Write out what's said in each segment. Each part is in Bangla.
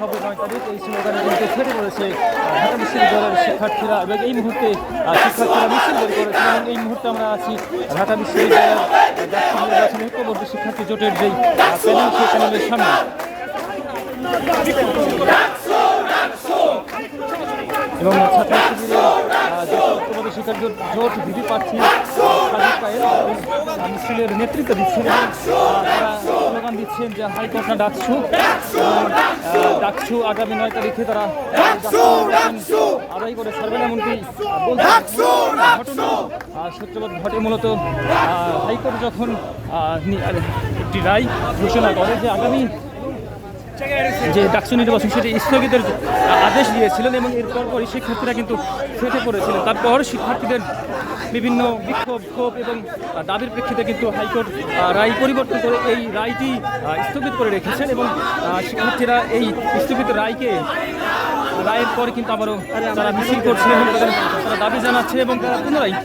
হবে 9 তারিখ এই স্লোগানে কিন্তু ফেটে পড়েছে ঢাকা বিশ্ববিদ্যালয়ের শিক্ষার্থীরা এবং এই মুহূর্তে শিক্ষার্থীরা মিছিল বের করেছে এবং এই মুহূর্তে আমরা আছি ঢাকা বিশ্ববিদ্যালয়ের জাতীয় নির্বাচন ঐক্যবদ্ধ শিক্ষার্থী জোটের যেই প্যানেল সেই প্যানেলের সামনে এবং ছাত্র শিবিরের শিক্ষার্থী জোট ভিপি প্রার্থী সাজিদ পায়েল মিছিলের নেতৃত্ব দিচ্ছেন তারা স্লোগান দিচ্ছেন যে হাইকোর্ট না ডাকছু আগামী 9 তারিখে তারা আদায় করে ছাড়বেন এমনকি ঘটনা সূত্রপাত ঘটে মূলত হাইকোর্ট যখন একটি রায় ঘোষণা করে যে আগামী যে ডাকসু নির্বাচন সেটি স্থগিতের আদেশ দিয়েছিলেন এবং এরপর পরই শিক্ষার্থীরা কিন্তু ফেটে পড়েছিলেন। তারপর শিক্ষার্থীদের বিভিন্ন বিক্ষোভ ক্ষোভ এবং দাবির প্রেক্ষিতে কিন্তু হাইকোর্ট রায় পরিবর্তন করে এই রায়টি স্থগিত করে রেখেছেন এবং শিক্ষার্থীরা এই স্থগিত রায়ের পরে কিন্তু আবারও তারা মিছিল করছে এবং তারা দাবি জানাচ্ছে এবং তারা পুনরায়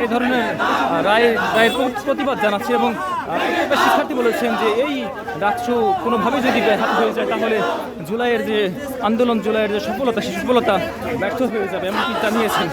এই ধরনের রায়ের প্রতিবাদ জানাচ্ছে এবং শিক্ষার্থী বলেছেন যে এই ডাকসু কোনোভাবে যদি ব্যাহত হয়ে যায় তাহলে জুলাইয়ের যে আন্দোলন জুলাইয়ের যে সফলতা সেই সফলতা ব্যর্থ হয়ে যাবে এমনকি জানিয়েছেন।